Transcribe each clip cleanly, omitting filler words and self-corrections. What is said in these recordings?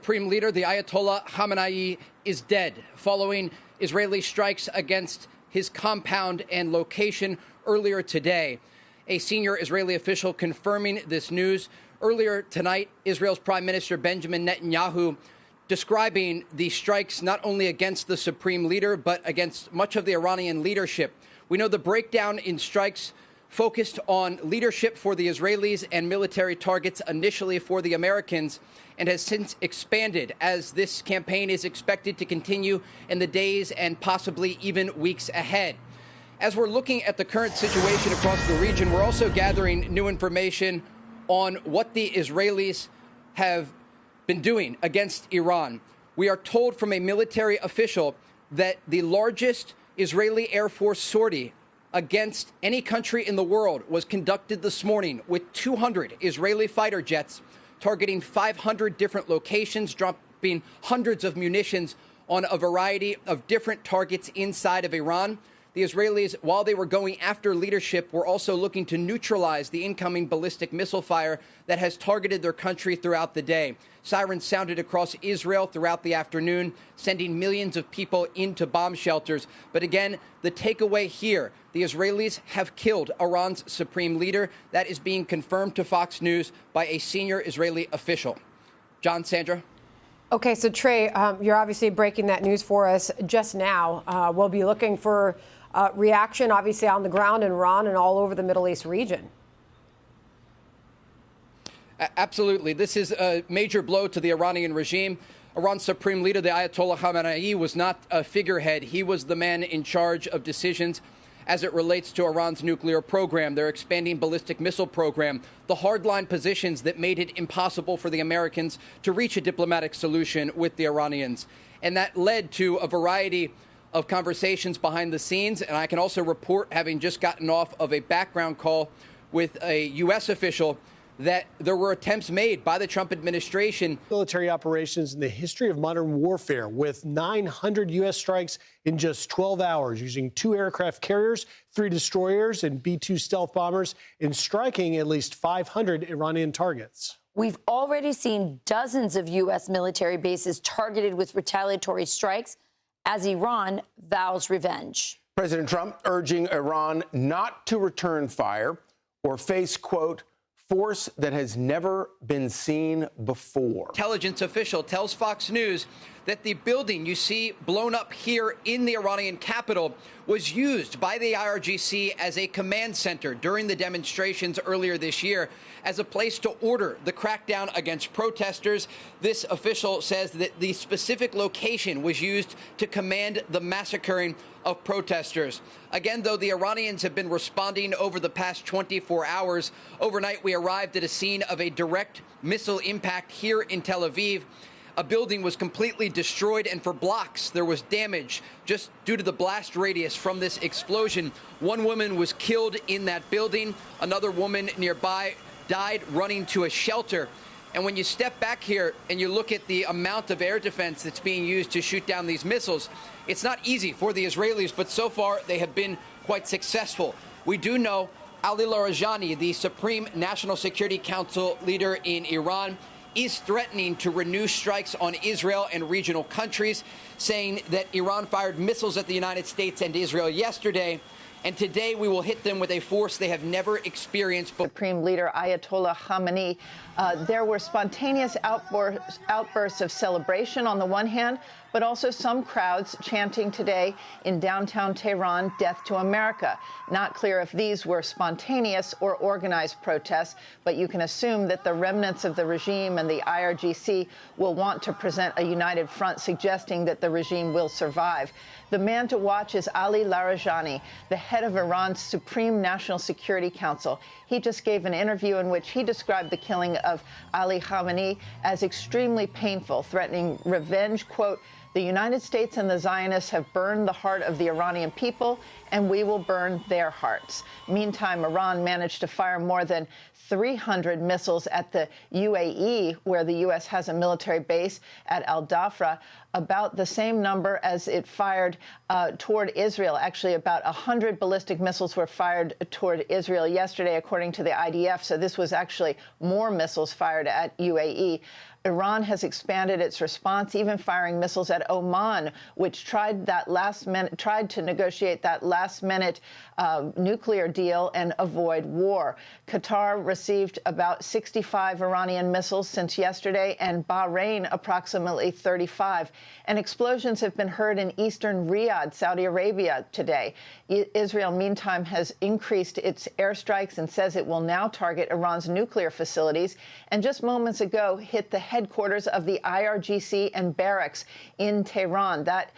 supreme leader, the Ayatollah Khamenei, is dead following Israeli strikes against his compound and location earlier today. A senior Israeli official confirming this news. Earlier tonight, Israel's Prime Minister Benjamin Netanyahu describing the strikes not only against the supreme leader, but against much of the Iranian leadership. We know the breakdown in strikes focused on leadership for the Israelis and military targets initially for the Americans, and has since expanded as this campaign is expected to continue in the days and possibly even weeks ahead. As we're looking at the current situation across the region, we're also gathering new information on what the Israelis have been doing against Iran. We are told from a military official that the largest Israeli Air Force sortie against any country in the world was conducted this morning with 200 Israeli fighter jets targeting 500 different locations, dropping hundreds of munitions on a variety of different targets inside of Iran. The Israelis, while they were going after leadership, were also looking to neutralize the incoming ballistic missile fire that has targeted their country throughout the day. Sirens sounded across Israel throughout the afternoon, sending millions of people into bomb shelters. But again, the takeaway here, the Israelis have killed Iran's supreme leader. That is being confirmed to Fox News by a senior Israeli official. John, Sandra. Okay, so Trey, you're obviously breaking that news for us just now. We'll be looking for reaction, obviously, on the ground in Iran and all over the Middle East region. Absolutely. This is a major blow to the Iranian regime. Iran's supreme leader, the Ayatollah Khamenei, was not a figurehead. He was the man in charge of decisions as it relates to Iran's nuclear program, their expanding ballistic missile program, the hardline positions that made it impossible for the Americans to reach a diplomatic solution with the Iranians. And that led to a variety of conversations behind the scenes. And I can also report, having just gotten off of a background call with a U.S. official, that there were attempts made by the Trump administration. Military operations in the history of modern warfare, with 900 U.S. strikes in just 12 hours, using 2 aircraft carriers, 3 destroyers, and B-2 stealth bombers, and striking at least 500 Iranian targets. We've already seen dozens of U.S. military bases targeted with retaliatory strikes as Iran vows revenge. President Trump urging Iran not to return fire or face, quote, force that has never been seen before. Intelligence official tells Fox News that the building you see blown up here in the Iranian capital was used by the IRGC as a command center during the demonstrations earlier this year as a place to order the crackdown against protesters. This official says that the specific location was used to command the massacring of protesters. Again, though, the Iranians have been responding over the past 24 hours. Overnight, we arrived at a scene of a direct missile impact here in Tel Aviv. A building was completely destroyed, and for blocks there was damage just due to the blast radius from this explosion. One woman was killed in that building. Another woman nearby died running to a shelter. And when you step back here and you look at the amount of air defense that's being used to shoot down these missiles, it's not easy for the Israelis, but so far they have been quite successful. We do know Ali Larijani, the Supreme National Security Council leader in Iran, is threatening to renew strikes on Israel and regional countries, saying that Iran fired missiles at the United States and Israel yesterday, and today we will hit them with a force they have never experienced before. Supreme Leader Ayatollah Khamenei, there were spontaneous outbursts of celebration on the one hand, but also some crowds chanting today in downtown Tehran, "Death to America." Not clear if these were spontaneous or organized protests, but you can assume that the remnants of the regime and the IRGC will want to present a united front, suggesting that the regime will survive. The man to watch is Ali Larijani, the head of Iran's Supreme National Security Council. He just gave an interview in which he described the killing of Ali Khamenei as extremely painful, threatening revenge, quote, "The United States and the Zionists have burned the heart of the Iranian people, and we will burn their hearts." Meantime, Iran managed to fire more than 300 missiles at the UAE, where the U.S. has a military base at Al Dhafra, about the same number as it fired toward Israel. Actually, about 100 ballistic missiles were fired toward Israel yesterday, according to the IDF. So this was actually more missiles fired at UAE. Iran has expanded its response, even firing missiles at Oman, which tried to negotiate that last-minute nuclear deal and avoid war. Qatar received about 65 Iranian missiles since yesterday, and Bahrain approximately 35. And explosions have been heard in eastern Riyadh, Saudi Arabia, today. Israel, meantime, has increased its airstrikes and says it will now target Iran's nuclear facilities, and just moments ago hit the headquarters of the IRGC and barracks in Tehran. That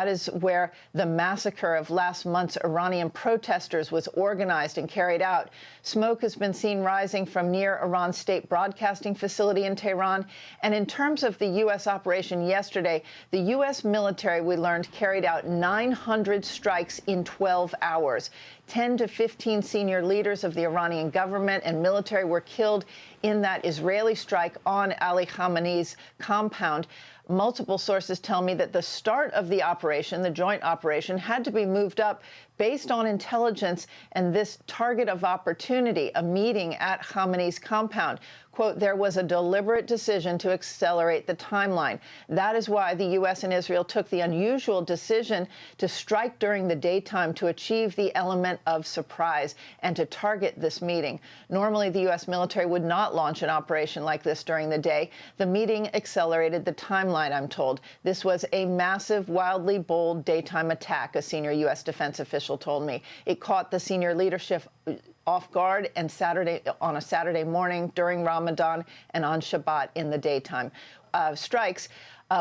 is where the massacre of last month's Iranian protesters was organized and carried out. Smoke has been seen rising from near Iran's state broadcasting facility in Tehran. And in terms of the U.S. operation yesterday, the U.S. military, we learned, carried out 900 strikes in 12 hours. 10 to 15 senior leaders of the Iranian government and military were killed in that Israeli strike on Ali Khamenei's compound. Multiple sources tell me that the start of the operation, the joint operation, had to be moved up based on intelligence and this target of opportunity, a meeting at Khamenei's compound. Quote, there was a deliberate decision to accelerate the timeline. That is why the U.S. and Israel took the unusual decision to strike during the daytime to achieve the element of surprise and to target this meeting. Normally, the U.S. military would not launch an operation like this during the day. The meeting accelerated the timeline, I'm told. This was a massive, wildly bold daytime attack, a senior U.S. defense official told me. It caught the senior leadership off guard and on a Saturday morning during Ramadan and on Shabbat in the daytime. Strikes,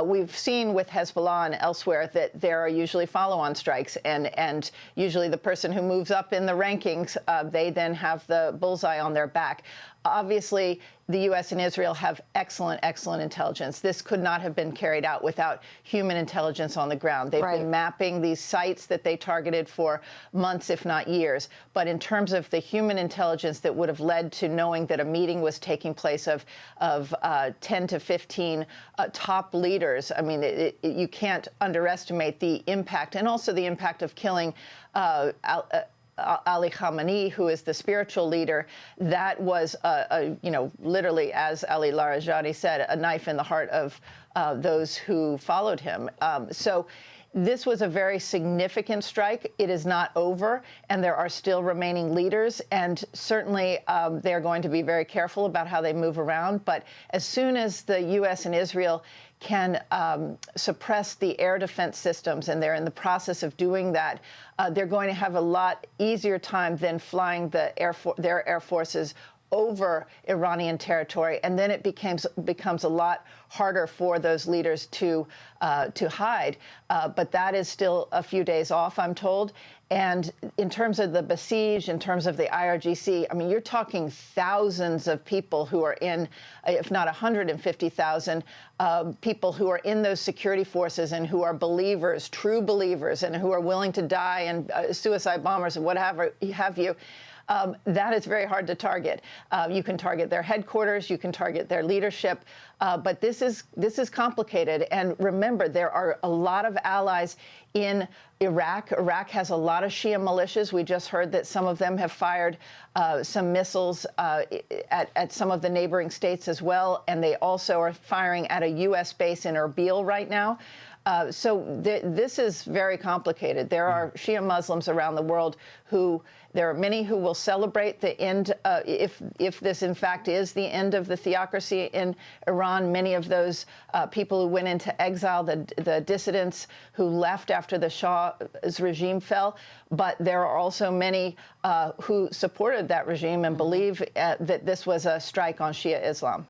we've seen with Hezbollah and elsewhere that there are usually follow-on strikes, and usually the person who moves up in the rankings, they then have the bullseye on their back. Obviously, the U.S. and Israel have excellent intelligence. This could not have been carried out without human intelligence on the ground. They've been mapping these sites that they targeted for months, if not years. But in terms of the human intelligence that would have led to knowing that a meeting was taking place of 10 to 15 top leaders, I mean, you can't underestimate the impact, and also the impact of killing Ali Khamenei, who is the spiritual leader. That was, literally, as Ali Larijani said, a knife in the heart of those who followed him. So this was a very significant strike. It is not over, and there are still remaining leaders, and certainly they're going to be very careful about how they move around. But as soon as the U.S. and Israel can suppress the air defense systems, and they're in the process of doing that, they're going to have a lot easier time than flying their air forces over Iranian territory, and then it becomes a lot harder for those leaders to hide. But that is still a few days off, I'm told. And in terms of the besieged, in terms of the IRGC, I mean, you're talking thousands of people who are in, if not 150,000, people who are in those security forces and who are believers, true believers, and who are willing to die, and suicide bombers and whatever have you. That is very hard to target. You can target their headquarters, you can target their leadership, but this is complicated. And remember, there are a lot of allies in Iraq. Iraq has a lot of Shia militias. We just heard that some of them have fired some missiles at some of the neighboring states as well, and they also are firing at a U.S. base in Erbil right now. So this is very complicated. There are Shia Muslims around the world there are many who will celebrate the end, if this in fact is the end of the theocracy in Iran. Many of those people who went into exile, the dissidents who left after the Shah's regime fell, but there are also many who supported that regime and believe that this was a strike on Shia Islam.